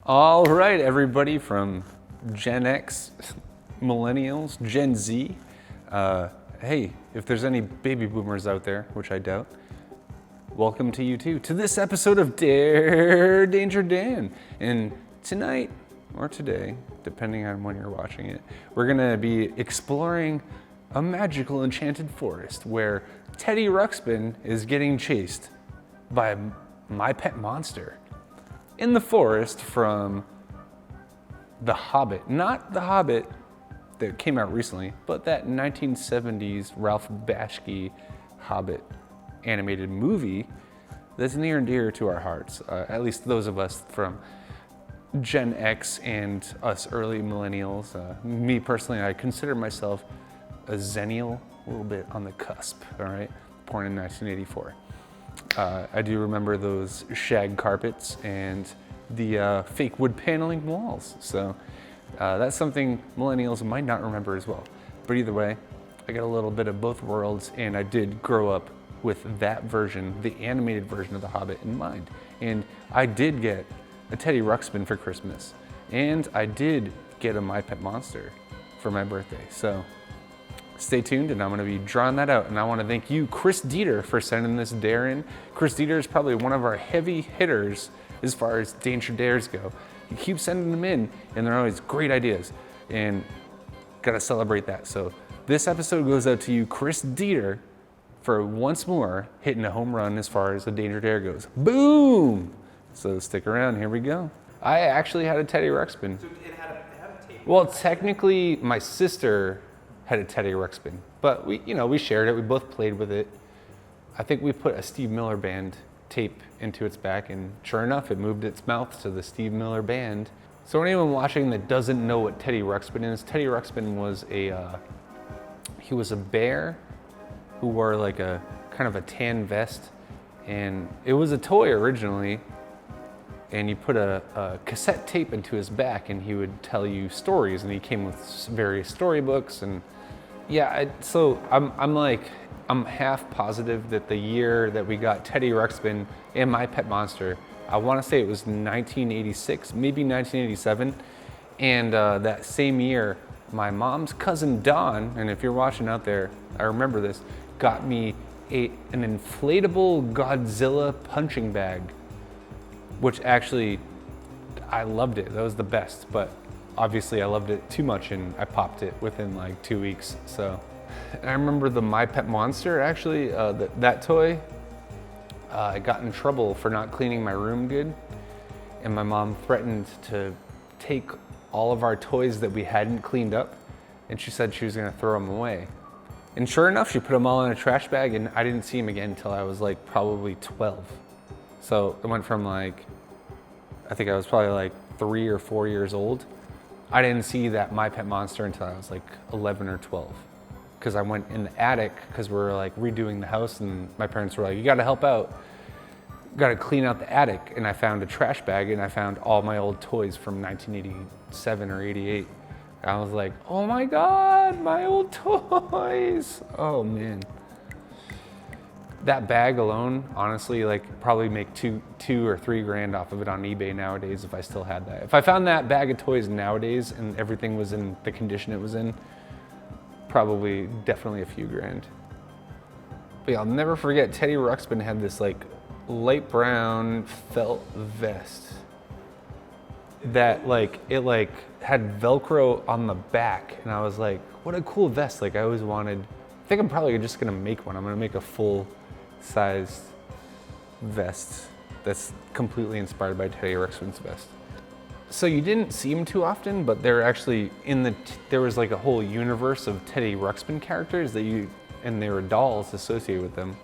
All right, everybody from Gen X, millennials, Gen Z. Hey, if there's any baby boomers out there, which I doubt, welcome to you too, to this episode of Dare Danger Dan. And tonight, or today, depending on when you're watching it, we're gonna be exploring a magical enchanted forest where Teddy Ruxpin is getting chased by my pet monster in the forest from The Hobbit. Not The Hobbit that came out recently, but that 1970s Ralph Bashki Hobbit animated movie that's near and dear to our hearts, at least those of us from Gen X and us early millennials. Me personally, I consider myself a zenial, a little bit on the cusp, all right? Born in 1984. I do remember those shag carpets and the fake wood paneling walls. So that's something millennials might not remember as well. But either way, I got a little bit of both worlds, and I did grow up with that version, the animated version of The Hobbit in mind. And I did get a Teddy Ruxpin for Christmas, and I did get a My Pet Monster for my birthday. So stay tuned, and I'm gonna be drawing that out. And I wanna thank you, Chris Deiter, for sending this dare in. Chris Deiter is probably one of our heavy hitters as far as Danger Dares go. You keep sending them in, and they're always great ideas, and gotta celebrate that. So this episode goes out to you, Chris Deiter, for once more hitting a home run as far as the Danger Dare goes. Boom! So stick around, here we go. I actually had a Teddy Ruxpin. So it had a tape. Well, technically, my sister had a Teddy Ruxpin, but we shared it. We both played with it. I think we put a Steve Miller Band tape into its back, and sure enough, it moved its mouth to the Steve Miller Band. So anyone watching that doesn't know what Teddy Ruxpin is, Teddy Ruxpin was he was a bear who wore like a kind of a tan vest, and it was a toy originally. And you put a cassette tape into his back, and he would tell you stories, and he came with various storybooks. And yeah, so I'm half positive that the year that we got Teddy Ruxpin and My Pet Monster, I want to say it was 1986, maybe 1987. And that same year, my mom's cousin Dawn, and if you're watching out there, I remember this, got me an inflatable Godzilla punching bag, which actually, I loved it. That was the best, but obviously I loved it too much, and I popped it within like 2 weeks. So I remember the My Pet Monster, actually, that toy, I got in trouble for not cleaning my room good, and my mom threatened to take all of our toys that we hadn't cleaned up, and she said she was gonna throw them away. And sure enough, she put them all in a trash bag, and I didn't see them again until I was like probably 12. So it went from I think I was probably like 3 or 4 years old. I didn't see that My Pet Monster until I was like 11 or 12. Because I went in the attic because we were like redoing the house, and my parents were like, you gotta help out. Gotta clean out the attic. And I found a trash bag, and I found all my old toys from 1987 or 88. And I was like, oh my God, my old toys. Oh man. That bag alone, honestly, probably make two or 3 grand off of it on eBay nowadays if I still had that. If I found that bag of toys nowadays and everything was in the condition it was in, probably definitely a few grand. But yeah, I'll never forget, Teddy Ruxpin had this light brown felt vest that it had Velcro on the back, and I was like, what a cool vest. I always wanted, I think I'm probably just gonna make one. I'm gonna make a full sized vest that's completely inspired by Teddy Ruxpin's vest. So you didn't see him too often, but they're actually there was a whole universe of Teddy Ruxpin characters and there were dolls associated with them.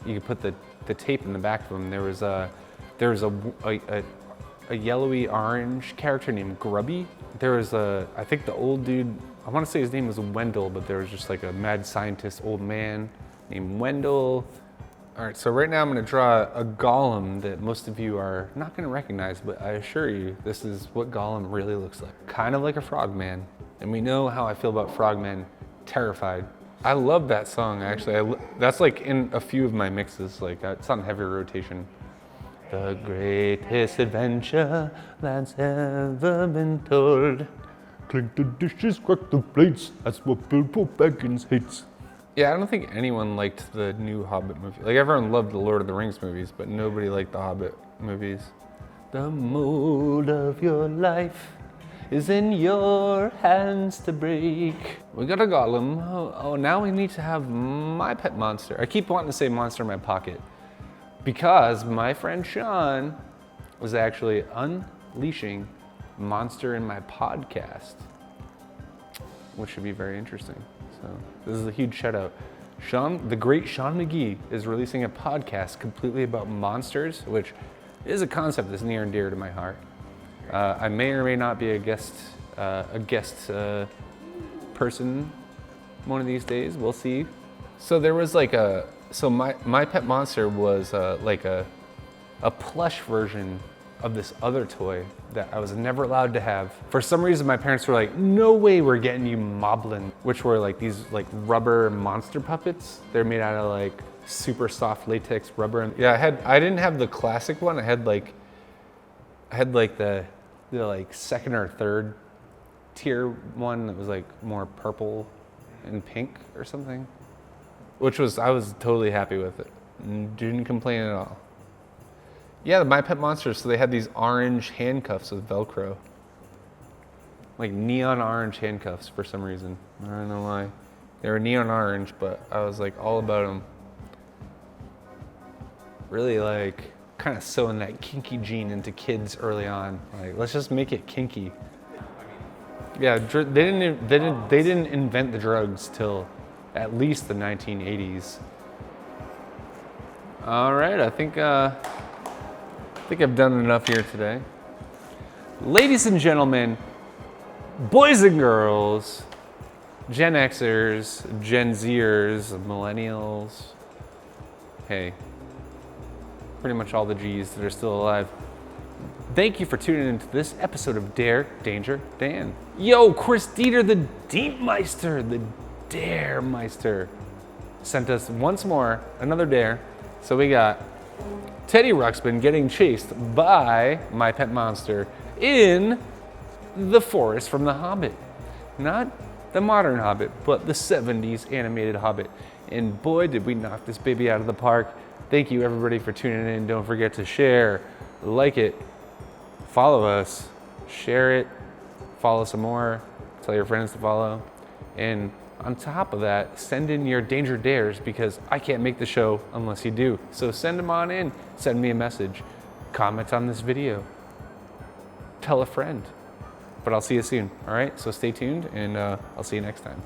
You could put the tape in the back of them. There was a yellowy orange character named Grubby. There was I think the old dude, I want to say his name was Wendell, but there was just a mad scientist old man named Wendell. All right, so right now I'm gonna draw a golem that most of you are not gonna recognize, but I assure you, this is what golem really looks like. Kind of like a frogman. And we know how I feel about frogman, terrified. I love that song, actually. That's in a few of my mixes, it's on heavy rotation. The greatest adventure that's ever been told. Clink the dishes, crack the plates. That's what Bilbo Beggins hates. Yeah, I don't think anyone liked the new Hobbit movie. Like, everyone loved the Lord of the Rings movies, but nobody liked the Hobbit movies. The mold of your life is in your hands to break. We got a golem. Oh, now we need to have my pet monster. I keep wanting to say monster in my pocket because my friend Sean was actually unleashing monster in my podcast, which should be very interesting. So this is a huge shout out. Sean, the great Sean McGee, is releasing a podcast completely about monsters, which is a concept that's near and dear to my heart. I may or may not be a guest person one of these days. We'll see. So there was like my pet monster was like a plush version of this other toy that I was never allowed to have. For some reason, my parents were like, no way we're getting you Moblin, which were like these like rubber monster puppets. They're made out of like super soft latex rubber. And yeah, I didn't have the classic one. I had like the like second or third tier one that was like more purple and pink or something, which I was totally happy with it. Didn't complain at all. Yeah, the My Pet Monsters, so they had these orange handcuffs with Velcro. Like neon orange handcuffs for some reason. I don't know why. They were neon orange, but I was like all about them. Really like kind of sowing that kinky gene into kids early on. Like, let's just make it kinky. Yeah, they didn't invent the drugs till at least the 1980s. All right, I think I've done enough here today. Ladies and gentlemen, boys and girls, Gen Xers, Gen Zers, millennials, hey, pretty much all the G's that are still alive. Thank you for tuning into this episode of Dare, Danger, Dan. Yo, Chris Deiter, the Deepmeister, the Dare Meister, sent us once more another dare. So we got Teddy Ruxpin getting chased by my pet monster in the forest from the Hobbit. Not the modern Hobbit, but the 70s animated Hobbit. And boy, did we knock this baby out of the park. Thank you everybody for tuning in. Don't forget to share, like it, follow us, share it, follow some more, tell your friends to follow. And on top of that, send in your danger dares because I can't make the show unless you do. So send them on in, send me a message, comment on this video, tell a friend. But I'll see you soon, all right? So stay tuned and I'll see you next time.